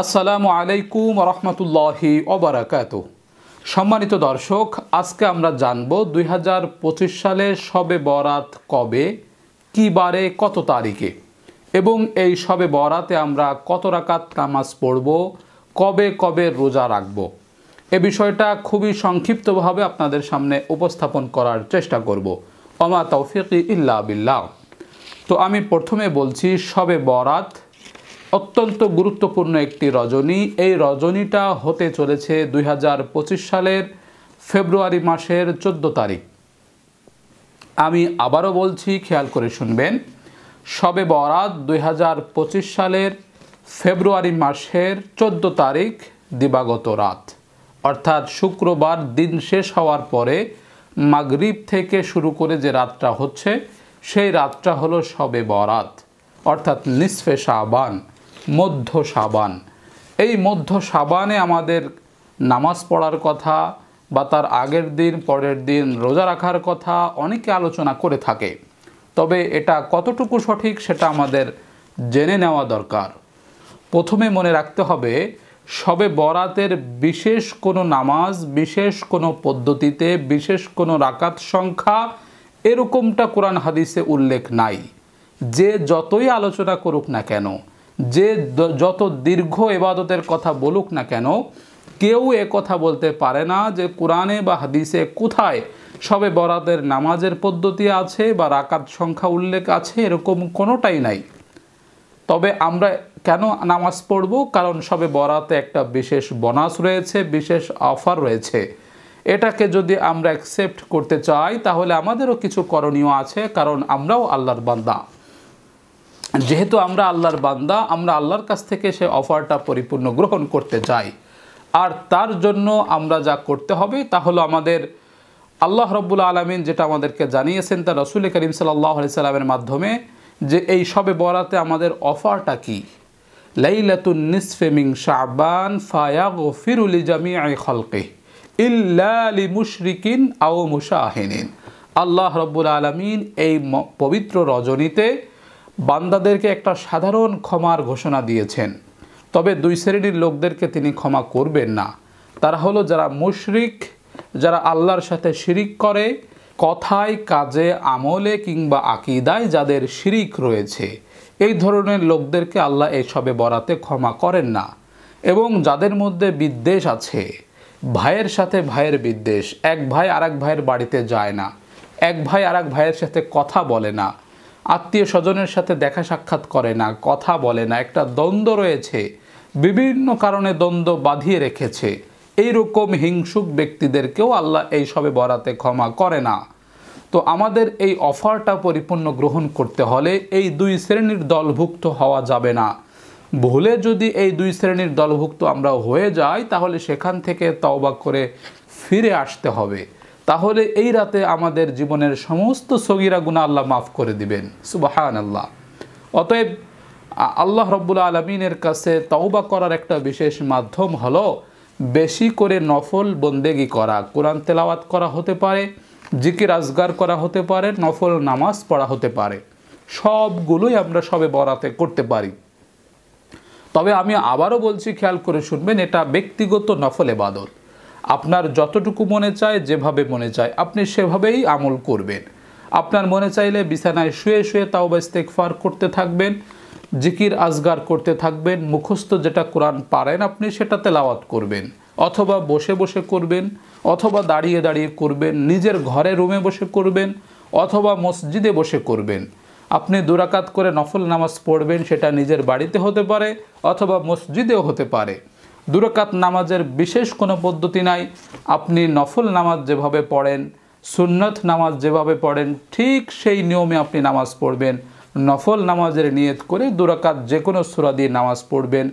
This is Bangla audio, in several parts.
আসসালামু আলাইকুম রহমতুল্লাহি ওবারাকাতুহ। সম্মানিত দর্শক, আজকে আমরা জানব 2025 সালে শবে বরাত কবে, কী বারে, কত তারিখে এবং এই শবে বরাতে আমরা কত রাকাত নামাজ পড়ব, কবে কবে রোজা রাখব। এ বিষয়টা খুবই সংক্ষিপ্তভাবে আপনাদের সামনে উপস্থাপন করার চেষ্টা করব। ওমা তৌফিকি ইল্লা বিল্লাহ। তো আমি প্রথমে বলছি, শবে বরাত অত্যন্ত গুরুত্বপূর্ণ একটি রজনী। এই রজনীটা হতে চলেছে 2025 সালের ফেব্রুয়ারি মাসের 14 তারিখ। আমি আবারও বলছি, খেয়াল করে শুনবেন। শবে বরাত 2025 সালের ফেব্রুয়ারি মাসের 14 তারিখ দিবাগত রাত, অর্থাৎ শুক্রবার দিন শেষ হওয়ার পরে মাগরিব থেকে শুরু করে যে রাতটা হচ্ছে, সেই রাতটা হলো শবে বরাত, অর্থাৎ নিসফে শাবান, মধ্য শাবান। এই মধ্য শাবানে আমাদের নামাজ পড়ার কথা বা তার আগের দিন পরের দিন রোজা রাখার কথা অনেকে আলোচনা করে থাকে, তবে এটা কতটুকু সঠিক সেটা আমাদের জেনে নেওয়া দরকার। প্রথমে মনে রাখতে হবে, শবে বরাতের বিশেষ কোনো নামাজ, বিশেষ কোনো পদ্ধতিতে, বিশেষ কোনো রাকাত সংখ্যা এরকমটা কোরআন হাদিসে উল্লেখ নাই। যে যতই আলোচনা করুক না কেন, যে যত দীর্ঘ ইবাদতের কথা বলুক না কেন, কেউ এ কথা বলতে পারে না যে কোরআনে বা হাদিসে কোথায় শবে বরাতের নামাজের পদ্ধতি আছে বা রাকাত সংখ্যা উল্লেখ আছে, এরকম কোনোটাই নাই। তবে আমরা কেন নামাজ পড়ব? কারণ শবে বরাতে একটা বিশেষ বোনাস রয়েছে, বিশেষ অফার রয়েছে। এটাকে যদি আমরা অ্যাকসেপ্ট করতে চাই তাহলে আমাদেরও কিছু করণীয় আছে, কারণ আমরাও আল্লাহর বান্দা। যেহেতু আমরা আল্লাহর বান্দা, আমরা আল্লাহর কাছ থেকে সে অফারটা পরিপূর্ণ গ্রহণ করতে চাই। আর তার জন্য আমরা যা করতে হবে তা হলো, আমাদের আল্লাহ রাব্বুল আলামিন যেটা আমাদেরকে জানিয়েছেন তার রাসূল করিম সাল্লাল্লাহু আলাইহি সাল্লামের মাধ্যমে, যে এই শবে বরাতে আমাদের অফারটা কি। লাইলাতুন নিসফি মিন শাবান ফায়াগফিরু লিজামিই খালকিহি ইল্লা লিমুশরিকিন আও মুশাহিনিন। আল্লাহ রাব্বুল আলামিন এই পবিত্র রজনীতে বান্দাদেরকে একটা সাধারণ ক্ষমার ঘোষণা দিয়েছেন, তবে দুই শ্রেণীর লোকদেরকে তিনি ক্ষমা করবেন না। তারা হলো যারা মুশরিক, যারা আল্লাহর সাথে শিরিক করে, কথায়, কাজে, আমলে কিংবা আকীদায় যাদের শিরিক রয়েছে, এই ধরনের লোকদেরকে আল্লাহ এই শবে বরাতে ক্ষমা করেন না। এবং যাদের মধ্যে বিদ্বেষ আছে, ভাইয়ের সাথে ভাইয়ের বিদ্বেষ, এক ভাই আরেক ভাইয়ের বাড়িতে যায় না, এক ভাই আরেক ভাইয়ের সাথে কথা বলে না, আত্মীয় স্বজনের সাথে দেখা সাক্ষাৎ করে না, কথা বলে না, একটা দ্বন্দ্ব রয়েছে, বিভিন্ন কারণে দ্বন্দ্ব বাঁধিয়ে রেখেছে, এইরকম হিংসুক ব্যক্তিদেরকেও আল্লাহ এই শবে বরাতে ক্ষমা করে না। তো আমাদের এই অফারটা পরিপূর্ণ গ্রহণ করতে হলে এই দুই শ্রেণীর দলভুক্ত হওয়া যাবে না। ভুলে যদি এই দুই শ্রেণীর দলভুক্ত আমরা হয়ে যাই তাহলে সেখান থেকে তওবা করে ফিরে আসতে হবে। তাহলে এই রাতে আমাদের জীবনের সমস্ত সগীরা গুনাহ আল্লাহ মাফ করে দিবেন। সুবহানাল্লাহ। অতএব আল্লাহ রাব্বুল আলামিনের কাছে তওবা করার একটা বিশেষ মাধ্যম হলো বেশি করে নফল বন্দেগি করা। কোরআন তেলাওয়াত করা হতে পারে, জিকির আজগার করা হতে পারে, নফল নামাজ পড়া হতে পারে। সবগুলোই আমরা শবে বরাতে করতে পারি। তবে আমি আবারও বলছি, খেয়াল করে শুনবেন, এটা ব্যক্তিগত নফল ইবাদত। আপনার যতটুকু মনে চায়, যেভাবে মনে চায় আপনি সেভাবেই আমল করবেন। আপনার মনে চাইলে বিছানায় শুয়ে শুয়ে তাওবা ইস্তেগফার করতে থাকবেন, জিকির আজগার করতে থাকবেন, মুখস্থ যেটা কোরআন পারেন আপনি সেটা তেলাওয়াত করবেন, অথবা বসে বসে করবেন, অথবা দাঁড়িয়ে দাঁড়িয়ে করবেন, নিজের ঘরে রুমে বসে করবেন, অথবা মসজিদে বসে করবেন। আপনি 2 রাকাত করে নফল নামাজ পড়বেন, সেটা নিজের বাড়িতে হতে পারে অথবা মসজিদেও হতে পারে। 2 রাকাত নামাজের বিশেষ কোনো পদ্ধতি নাই। আপনি নফল নামাজ যেভাবে পড়েন, সুন্নত নামাজ যেভাবে পড়েন, ঠিক সেই নিয়মে আপনি নামাজ পড়বেন। নফল নামাজের নিয়ত করে 2 রাকাত যে কোনো সূরা দিয়ে নামাজ পড়বেন,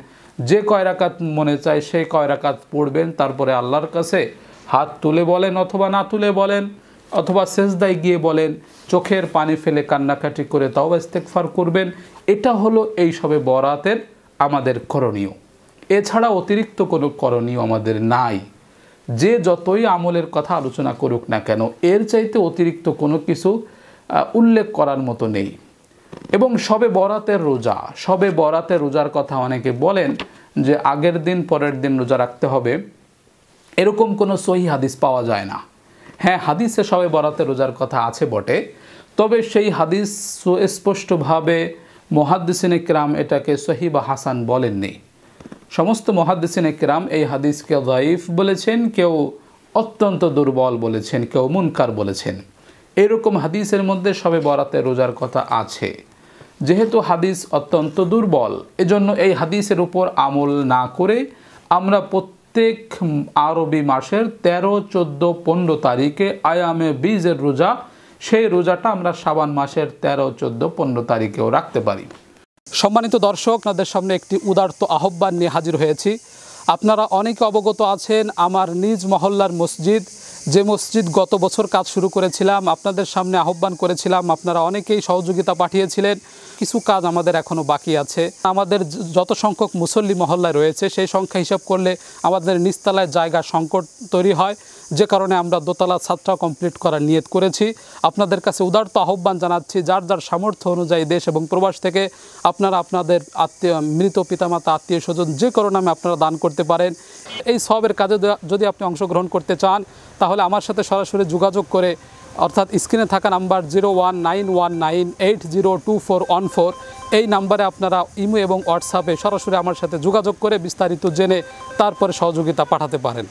যে কয় রাকাত মনে চায় সেই কয় রাকাত পড়বেন। তারপরে আল্লাহর কাছে হাত তুলে বলেন অথবা না তুলে বলেন, অথবা সেজদায় গিয়ে বলেন, চোখের পানি ফেলে কান্নাকাটি করে তাওবা ইস্তেগফার করবেন। এটা হলো এই শবে বরাতের আমাদের করণীয়। এছাড়া অতিরিক্ত কোনো করণীয় আমাদের নাই। যে যতই আমলের কথা আলোচনা করুক না কেন, এর চাইতে অতিরিক্ত কোনো কিছু উল্লেখ করার মতো নেই। এবং শবে বরাতের রোজা, শবে বরাতের রোজার কথা অনেকে বলেন যে আগের দিন পরের দিন রোজা রাখতে হবে, এরকম কোনো সহি হাদিস পাওয়া যায় না। হ্যাঁ, হাদিসে শবে বরাতের রোজার কথা আছে বটে, তবে সেই হাদিস সুস্পষ্টভাবে মুহাদ্দিসিনে কিরাম এটাকে সহি বা হাসান বলেননি। সমস্ত মুহাদ্দিসিনে কিরাম এই হাদিসকে যায়িফ বলেছেন, কেউ অত্যন্ত দুর্বল বলেছেন, কেউ মুনকার বলেছেন। এরকম হাদিসের মধ্যে শবে বরাতের রোজার কথা আছে। যেহেতু হাদিস অত্যন্ত দুর্বল, এজন্য এই হাদিসের উপর আমল না করে আমরা প্রত্যেক আরবি মাসের 13, 14, 15 তারিখে আয়ামে বীজের রোজা, সেই রোজাটা আমরা শাবান মাসের 13, 14, 15 তারিখেও রাখতে পারি। সম্মানিত দর্শক, আপনাদের সামনে একটি উদারত আহ্বান নিয়ে হাজির হয়েছি। আপনারা অনেকে অবগত আছেন, আমার নিজ মহল্লার মসজিদ, যে মসজিদ গত বছর কাজ শুরু করেছিলাম, আপনাদের সামনে আহ্বান করেছিলাম, আপনারা অনেকেই সহযোগিতা পাঠিয়েছিলেন। কিছু কাজ আমাদের এখনও বাকি আছে। আমাদের যত সংখ্যক মুসল্লি মহল্লায় রয়েছে সেই সংখ্যা হিসাব করলে আমাদের নিচতলায় জায়গা সংকট তৈরি হয়, যে কারণে আমরা দোতলা ছাদটা কমপ্লিট করার নিয়ত করেছি। আপনাদের কাছে উদারত আহ্বান জানাচ্ছি, যার যার সামর্থ্য অনুযায়ী দেশ এবং প্রবাস থেকে আপনারা আপনাদের মৃত পিতামাতা, আত্মীয় স্বজন যে কোনো নামে আপনারা দান করতে পারেন। এই সবের কাজে যদি আপনি অংশগ্রহণ করতে চান তাহলে আমার সাথে সরাসরি যোগাযোগ করে, অর্থাৎ স্ক্রিনে থাকা নাম্বার 019198024114, এই নাম্বারে আপনারা ইমো এবং হোয়াটসঅ্যাপে সরাসরি আমার সাথে যোগাযোগ করে বিস্তারিত জেনে তারপরে সহযোগিতা পাঠাতে পারেন।